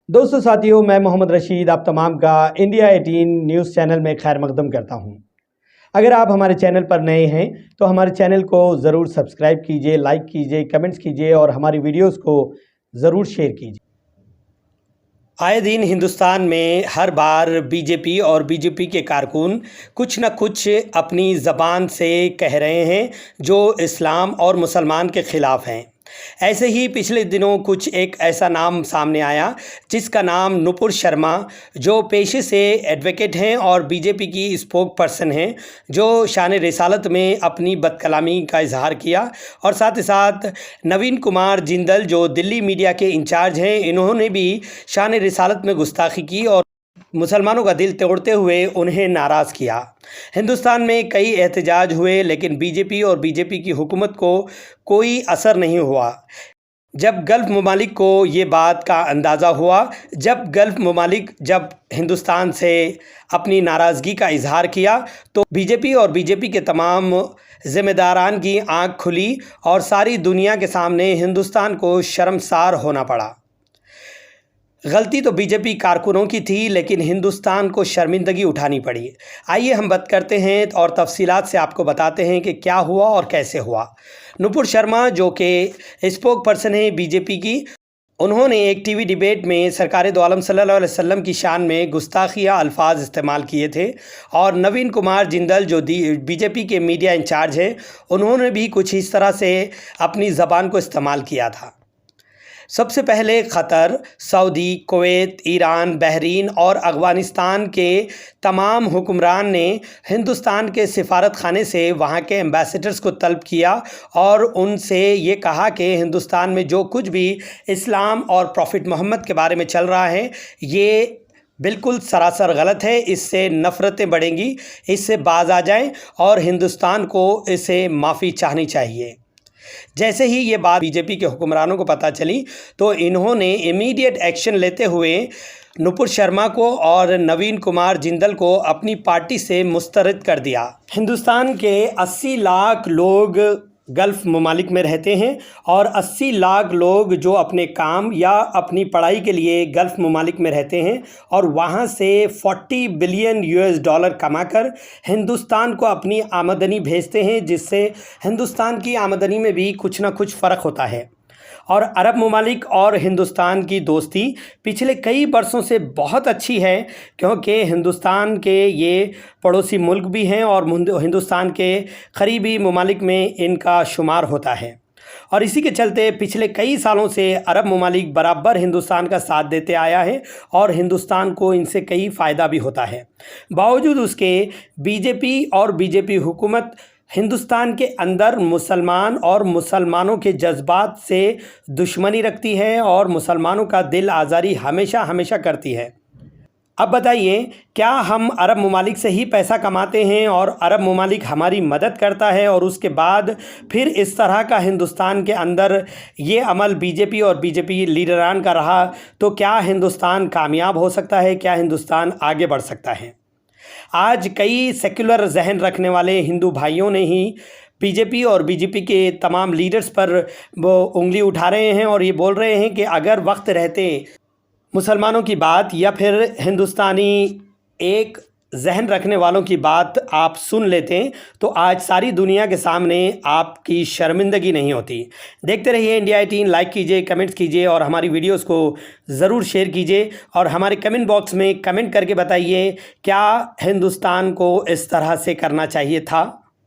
दोस्तों साथियों, मैं मोहम्मद रशीद आप तमाम का इंडिया 18 न्यूज़ चैनल में खैर मकदम करता हूं। अगर आप हमारे चैनल पर नए हैं तो हमारे चैनल को ज़रूर सब्सक्राइब कीजिए, लाइक कीजिए, कमेंट्स कीजिए और हमारी वीडियोस को ज़रूर शेयर कीजिए। आए दिन हिंदुस्तान में हर बार बीजेपी और बीजेपी के कारकुन कुछ न कुछ अपनी ज़बान से कह रहे हैं जो इस्लाम और मुसलमान के ख़िलाफ़ हैं। ऐसे ही पिछले दिनों कुछ एक ऐसा नाम सामने आया जिसका नाम नुपुर शर्मा, जो पेशे से एडवोकेट हैं और बीजेपी की स्पोक पर्सन हैं, जो शान रिसालत में अपनी बदकलामी का इजहार किया। और साथ ही साथ नवीन कुमार जिंदल जो दिल्ली मीडिया के इंचार्ज हैं, इन्होंने भी शान रिसालत में गुस्ताखी की और मुसलमानों का दिल तोड़ते हुए उन्हें नाराज़ किया। हिंदुस्तान में कई एहतजाज हुए लेकिन बीजेपी और बीजेपी की हुकूमत को कोई असर नहीं हुआ। जब गल्फ़ ममालिक को ये बात का अंदाज़ा हुआ, जब गल्फ़ ममालिक जब हिंदुस्तान से अपनी नाराज़गी का इजहार किया, तो बीजेपी और बीजेपी के तमाम ज़िम्मेदारान की आँख खुली और सारी दुनिया के सामने हिंदुस्तान को शर्मसार होना पड़ा। गलती तो बीजेपी कारकुनों की थी लेकिन हिंदुस्तान को शर्मिंदगी उठानी पड़ी। आइए हम बात करते हैं और तफसीलात से आपको बताते हैं कि क्या हुआ और कैसे हुआ। नुपुर शर्मा जो कि स्पोक पर्सन है बीजेपी की, उन्होंने एक टीवी डिबेट में सरकार दो आलम सल्लल्लाहु अलैहि वसल्लम की शान में गुस्ताखिया अल्फाज इस्तेमाल किए थे। और नवीन कुमार जिंदल जो बीजेपी के मीडिया इंचार्ज हैं, उन्होंने भी कुछ इस तरह से अपनी ज़बान को इस्तेमाल किया था। सबसे पहले क़तर, सऊदी, कुवैत, ईरान, बहरीन और अफ़गानिस्तान के तमाम हुक्मरान ने हिंदुस्तान के सिफारत खाने से वहाँ के एम्बेसडर्स को तलब किया और उनसे ये कहा कि हिंदुस्तान में जो कुछ भी इस्लाम और प्रॉफिट मोहम्मद के बारे में चल रहा है, ये बिल्कुल सरासर गलत है, इससे नफ़रतें बढ़ेंगी, इससे बाज आ जाएं और हिंदुस्तान को इसे माफ़ी चाहनी चाहिए। जैसे ही ये बात बीजेपी के हुक्मरानों को पता चली तो इन्होंने इमीडिएट एक्शन लेते हुए नुपुर शर्मा को और नवीन कुमार जिंदल को अपनी पार्टी से मुस्तरद कर दिया। हिंदुस्तान के 80 लाख लोग गल्फ़ ममालिक में रहते हैं और 80 लाख लोग जो अपने काम या अपनी पढ़ाई के लिए गल्फ़ ममालिक में रहते हैं और वहाँ से 40 बिलियन US डॉलर कमाकर हिंदुस्तान को अपनी आमदनी भेजते हैं, जिससे हिंदुस्तान की आमदनी में भी कुछ ना कुछ फ़र्क होता है। और अरब ममालिक और हिंदुस्तान की दोस्ती पिछले कई बरसों से बहुत अच्छी है, क्योंकि हिंदुस्तान के ये पड़ोसी मुल्क भी हैं और हिंदुस्तान के करीबी ममालिक में इनका शुमार होता है। और इसी के चलते पिछले कई सालों से अरब ममालिक बराबर हिंदुस्तान का साथ देते आया है और हिंदुस्तान को इनसे कई फ़ायदा भी होता है। बावजूद उसके बीजेपी और बीजेपी हुकूमत हिंदुस्तान के अंदर मुसलमान और मुसलमानों के जज्बात से दुश्मनी रखती है और मुसलमानों का दिल आज़ारी हमेशा हमेशा करती है। अब बताइए, क्या हम अरब ममालिक से ही पैसा कमाते हैं और अरब ममालिक हमारी मदद करता है और उसके बाद फिर इस तरह का हिंदुस्तान के अंदर ये अमल बीजेपी और बीजेपी लीडरान का रहा, तो क्या हिंदुस्तान कामयाब हो सकता है? क्या हिंदुस्तान आगे बढ़ सकता है? आज कई सेक्युलर जहन रखने वाले हिंदू भाइयों ने ही बीजेपी और बीजेपी के तमाम लीडर्स पर वो उंगली उठा रहे हैं और ये बोल रहे हैं कि अगर वक्त रहते मुसलमानों की बात या फिर हिंदुस्तानी एक जहन रखने वालों की बात आप सुन लेते तो आज सारी दुनिया के सामने आपकी शर्मिंदगी नहीं होती। देखते रहिए इंडिया 18, लाइक कीजिए, कमेंट्स कीजिए और हमारी वीडियोस को ज़रूर शेयर कीजिए और हमारे कमेंट बॉक्स में कमेंट करके बताइए क्या हिंदुस्तान को इस तरह से करना चाहिए था।